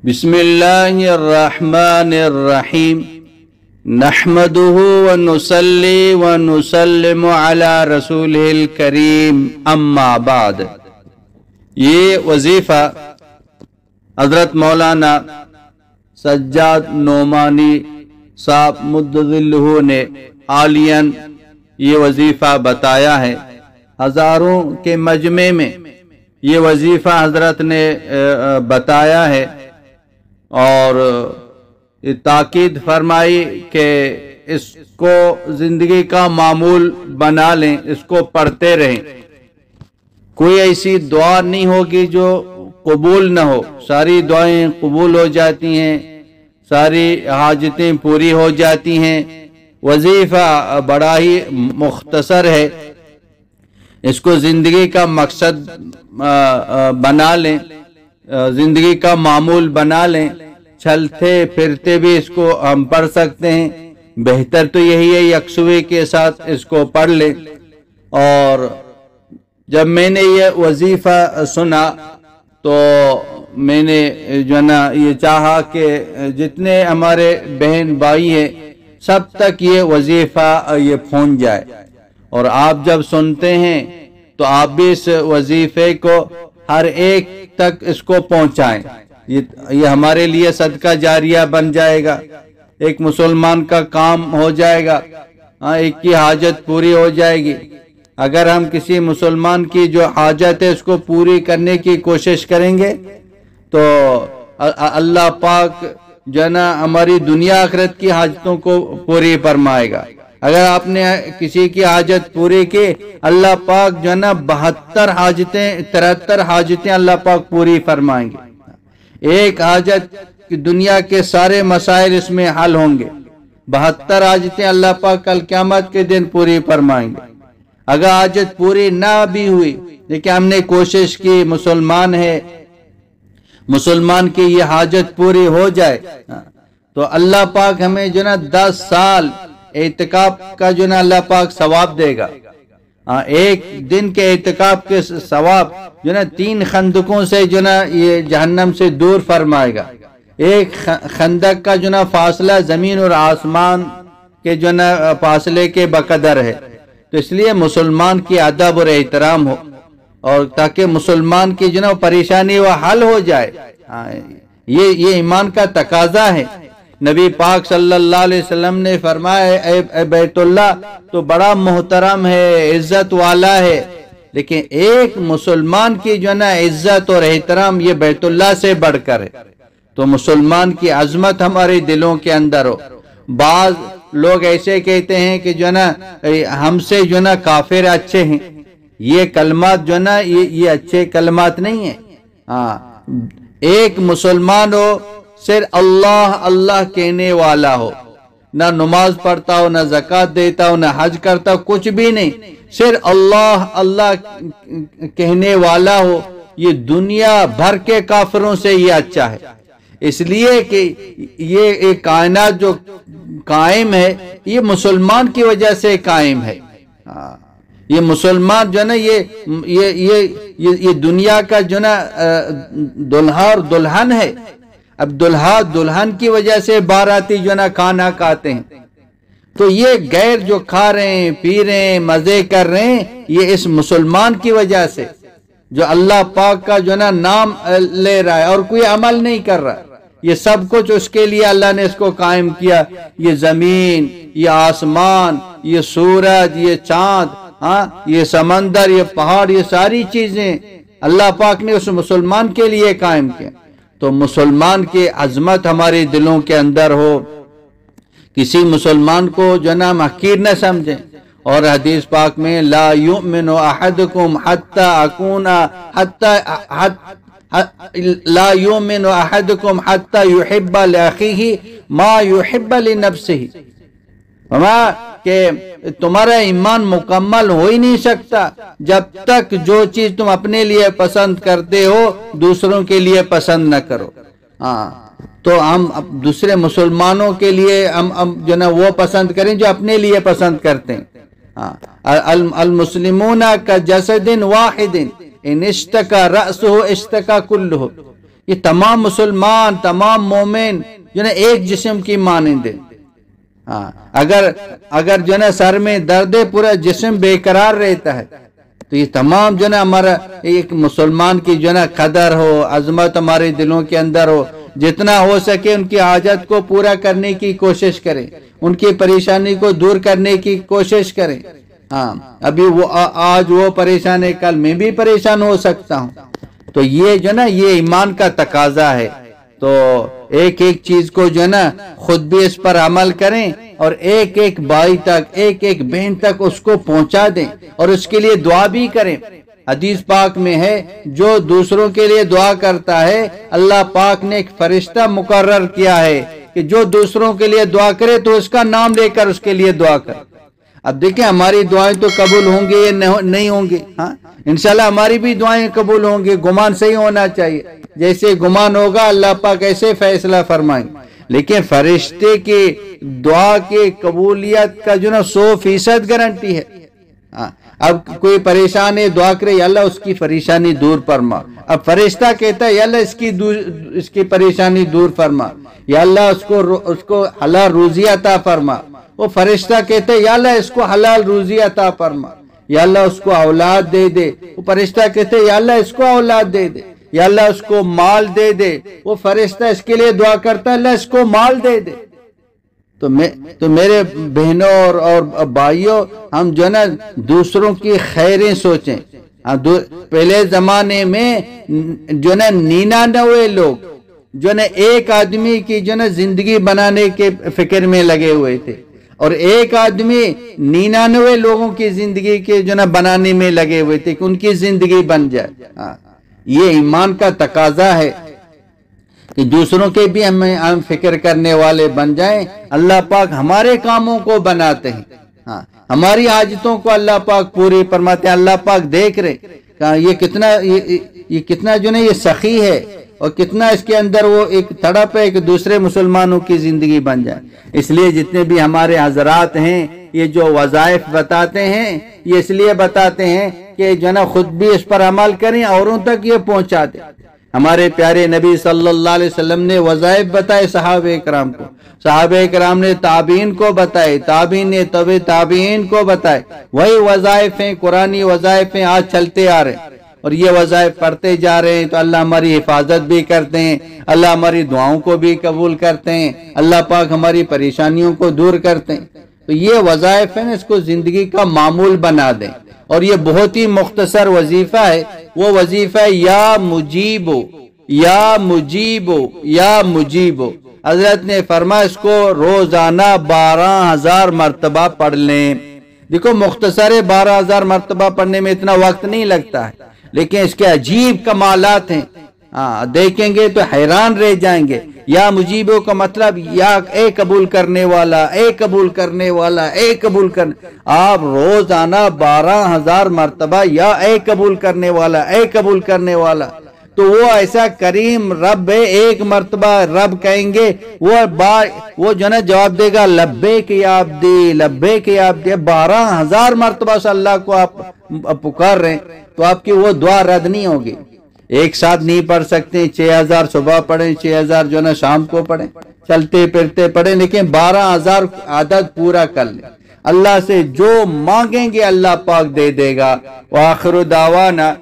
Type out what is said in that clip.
بسم اللہ الرحمن الرحیم نحمده ونصلی ونسلم علی رسولہ الکریم اما بعد۔ یہ وظیفہ حضرت مولانا سجاد نعمانی صاحب مدظلہ نے عالیاً یہ وظیفہ بتایا ہے۔ ہزاروں کے مجمع میں یہ وظیفہ حضرت نے بتایا ہے اور تاکید فرمائی کہ اس کو زندگی کا معمول بنا لیں، اس کو پڑھتے رہیں۔ کوئی ایسی دعا نہیں ہوگی جو قبول نہ ہو، ساری دعائیں قبول ہو جاتی ہیں، ساری حاجتیں پوری ہو جاتی ہیں۔ وظیفہ بڑا ہی مختصر ہے، اس کو زندگی کا مقصد بنا لیں، زندگی کا معمول بنا لیں، چلتے پھرتے بھی اس کو ہم پڑھ سکتے ہیں۔ بہتر تو یہی ہے یکسوئی کے ساتھ اس کو پڑھ لیں۔ اور جب میں نے یہ وظیفہ سنا تو میں نے جو ہے نا یہ چاہا کہ جتنے ہمارے بہن بھائی ہیں سب تک یہ وظیفہ یہ پہنچ جائے، اور آپ جب سنتے ہیں تو آپ بھی اس وظیفے کو ہر ایک تک اس کو پہنچائیں۔ یہ ہمارے لیے صدقہ جاریہ بن جائے گا، ایک مسلمان کا کام ہو جائے گا، ایک کی حاجت پوری ہو جائے گی۔ اگر ہم کسی مسلمان کی جو حاجت ہے اس کو پوری کرنے کی کوشش کریں گے تو اللہ پاک جو ہے نا ہماری دنیا آخرت کی حاجتوں کو پوری فرمائے گا۔ اگر آپ نے کسی کی حاجت پوری کی، اللہ پاک جو ہے نا 73 حاجتیں اللہ پاک پوری فرمائیں گے۔ ایک حاجت کی دنیا کے سارے مسائل اس میں حل ہوں گے، 72 حاجتیں اللہ پاک کل قیامت کے دن پوری فرمائیں گے۔ اگر حاجت پوری نہ بھی ہوئی لیکن ہم نے کوشش کی، مسلمان ہے، مسلمان کی یہ حاجت پوری ہو جائے تو اللہ پاک ہمیں جو نا 10 سال اعتکاف کا جو نا اللہ پاک ثواب دے گا۔ ایک دن کے اعتکاف کے ثواب جو نا 3 خندقوں سے جو نا یہ جہنم سے دور فرمائے گا۔ ایک خندق کا جو نا فاصلہ زمین اور آسمان کے جو نا فاصلے کے بقدر ہے۔ تو اس لیے مسلمان کی ادب اور احترام ہو، اور تاکہ مسلمان کی جو نا پریشانی وہ حل ہو جائے، یہ ایمان کا تقاضا ہے۔ نبی پاک صلی اللہ علیہ وسلم نے فرمایا اے بیت اللہ تو بڑا محترم ہے، عزت والا ہے، لیکن ایک مسلمان کی جو نا عزت اور احترام یہ بیت اللہ سے بڑھ کر ہے۔ تو مسلمان کی عظمت ہمارے دلوں کے اندر ہو۔ بعض لوگ ایسے کہتے ہیں کہ جو نا ہم سے جو نا کافر اچھے ہیں، یہ کلمات جو نا یہ اچھے کلمات نہیں ہیں۔ ایک مسلمان ہو صرف اللہ اللہ کہنے والا ہو، نہ نماز پڑھتا ہو، نہ زکوٰۃ دیتا ہو، نہ حج کرتا ہو، کچھ بھی نہیں، صرف اللہ اللہ کہنے والا ہو، یہ دنیا بھر کے کافروں سے یہ اچھا ہے۔ اس لیے کہ یہ کائنات جو قائم ہے یہ مسلمان کی وجہ سے قائم ہے۔ یہ مسلمان جو نا یہ دنیا کا جو نا دلہا اور دلہن ہے۔ اب دلہا دلہن کی وجہ سے باراتی جو نا کھانا کھاتے ہیں، تو یہ غیر جو کھا رہے ہیں، پی رہے ہیں، مزے کر رہے ہیں، یہ اس مسلمان کی وجہ سے جو اللہ پاک کا جو نا نام لے رہا ہے اور کوئی عمل نہیں کر رہا۔ یہ سب کچھ اس کے لیے اللہ نے اس کو قائم کیا۔ یہ زمین، یہ آسمان، یہ سورج، یہ چاند، یہ سمندر، یہ پہاڑ، یہ ساری چیزیں اللہ پاک نے اس مسلمان کے لیے قائم کیا۔ تو مسلمان کی عظمت ہمارے دلوں کے اندر ہو، کسی مسلمان کو جو نا حقیر نہ سمجھیں۔ اور حدیث پاک میں لا یؤمن احدکم حتی اکون لا یؤمن احدکم حتی یحب لاخیہ ما یحب لنفسہ، کہ تمہارا ایمان مکمل ہو ہی نہیں سکتا جب تک جو چیز تم اپنے لیے پسند کرتے ہو دوسروں کے لیے پسند نہ کرو۔ تو ہم دوسرے مسلمانوں کے لیے ہم جو نا وہ پسند کریں جو اپنے لیے پسند کرتے ہیں۔ المسلمون کجسد واحد ان اشتکا رأسہ اشتکا کلہ، یہ تمام مسلمان، تمام مومن جو ہے ایک جسم کی مانند ہے۔ ہاں اگر جو ہے سر میں درد ہے، پورا جسم بے قرار رہتا ہے، تو یہ تمام جو ہے ہمارا ایک مسلمان کی جو ہے قدر ہو، عظمت ہمارے دلوں کے اندر ہو، جتنا ہو سکے ان کی حاجت کو پورا کرنے کی کوشش کریں، ان کی پریشانی کو دور کرنے کی کوشش کریں۔ ہاں ابھی آج وہ پریشان ہے، کل میں بھی پریشان ہو سکتا ہوں، تو یہ جو نا یہ ایمان کا تقاضا ہے۔ تو ایک ایک چیز کو جو ہے نا خود بھی اس پر عمل کریں، اور ایک ایک بھائی تک، ایک ایک بہن تک اس کو پہنچا دیں، اور اس کے لیے دعا بھی کریں۔ حدیث پاک میں ہے جو دوسروں کے لیے دعا کرتا ہے، اللہ پاک نے ایک فرشتہ مقرر کیا ہے کہ جو دوسروں کے لیے دعا کرے تو اس کا نام لے کر اس کے لیے دعا کرے۔ اب دیکھیں ہماری دعائیں تو قبول ہوں گی یا نہیں ہوں گی؟ ہاں انشاءاللہ ہماری بھی دعائیں قبول ہوں گی، گمان صحیح ہونا چاہیے، جیسے گمان ہوگا اللہ پاک ایسے فیصلہ فرمائیں۔ لیکن فرشتے کی دعا کی قبولیت کا جو نا 100% گارنٹی ہے۔ اب کوئی پریشان ہے، دعا کرے یا اللہ اس کی پریشانی دور فرما، اب فرشتہ کہتا ہے یا اللہ اس کی پریشانی دور فرما، یا اللہ اس کو حلال روزی عطا فرما، وہ فرشتہ کہتا ہے یا اللہ اس کو حلال روزی عطا فرما، یا اللہ اس کو اولاد دے دے، وہ فرشتہ کہتے ہیں یا اللہ اس کو اولاد دے دے، یا اللہ اس کو مال دے دے، وہ فرشتہ اس کے لیے دعا کرتا ہے اللہ اس کو مال دے دے۔ تو میرے بہنوں اور بھائیوں، ہم جو ہے نا دوسروں کی خیریں سوچیں۔ پہلے زمانے میں جو ہے نا 99 لوگ جو ہے نا ایک آدمی کی جو ہے نا زندگی بنانے کے فکر میں لگے ہوئے تھے، اور ایک آدمی 99 لوگوں کی زندگی کے جو ہے نا بنانے میں لگے ہوئے تھے کہ ان کی زندگی بن جائے۔ یہ ایمان کا تقاضا ہے کہ دوسروں کے بھی ہم فکر کرنے والے بن جائیں۔ اللہ پاک ہمارے کاموں کو بناتے ہیں، ہماری حاجتوں کو اللہ پاک پوری فرماتے ہیں۔ اللہ پاک دیکھ رہے یہ کتنا جو ہے یہ سخی ہے، اور کتنا اس کے اندر وہ ایک تڑپ ہے کہ دوسرے مسلمانوں کی زندگی بن جائے۔ اس لیے جتنے بھی ہمارے حضرات ہیں یہ جو وظائف بتاتے ہیں، یہ اس لیے بتاتے ہیں کہ جو ہے نا خود بھی اس پر عمل کریں، اوروں تک یہ پہنچا دیں۔ ہمارے پیارے نبی صلی اللہ علیہ وسلم نے وظائف بتائے صحابہ کرام کو، صحابہ کرام نے تابعین کو بتائے، تابعین نے تابعین کو بتائے۔ وہی وظائف ہیں، قرآنی وظائف ہیں، آج چلتے آ رہے ہیں، اور یہ وظائف پڑھتے جا رہے ہیں تو اللہ ہماری حفاظت بھی کرتے ہیں، اللہ ہماری دعاؤں کو بھی قبول کرتے ہیں، اللہ پاک ہماری پریشانیوں کو دور کرتے ہیں۔ تو یہ وظائف ہیں، اس کو زندگی کا معمول بنا دیں، اور یہ بہت ہی مختصر وظیفہ ہے۔ وہ وظیفہ ہے یا مجیبو یا مجیبو یا مجیبو۔ حضرت نے فرمایا اس کو روزانہ 12,000 مرتبہ پڑھ لیں۔ دیکھو مختصر 12,000 مرتبہ پڑھنے میں اتنا وقت نہیں لگتا ہے، لیکن اس کے عجیب کمالات ہیں، دیکھیں گے تو حیران رہ جائیں گے۔ یا مجیبو کا مطلب یا اے قبول کرنے والا، اے قبول کرنے والا، اے قبول کرنے۔ آپ روزانہ 12,000 مرتبہ یا اے قبول کرنے والا، اے قبول کرنے والا، تو وہ ایسا کریم رب ہے، ایک مرتبہ رب کہیں گے وہ جو نا جواب دے گا لبیک یا عبدی، لبیک یا عبدی۔ 12,000 مرتبہ سے اللہ کو آپ پکار رہے ہیں تو آپ کی وہ دعا رد نہیں ہوگی۔ ایک ساتھ نہیں پڑھ سکتے، 6,000 صبح پڑھیں، 6,000 جو نا شام کو پڑھیں، چلتے پھرتے پڑھیں، لیکن 12,000 عدد پورا کر لیں۔ اللہ سے جو مانگیں گے اللہ پاک دے دے گا۔ وآخر دعوانا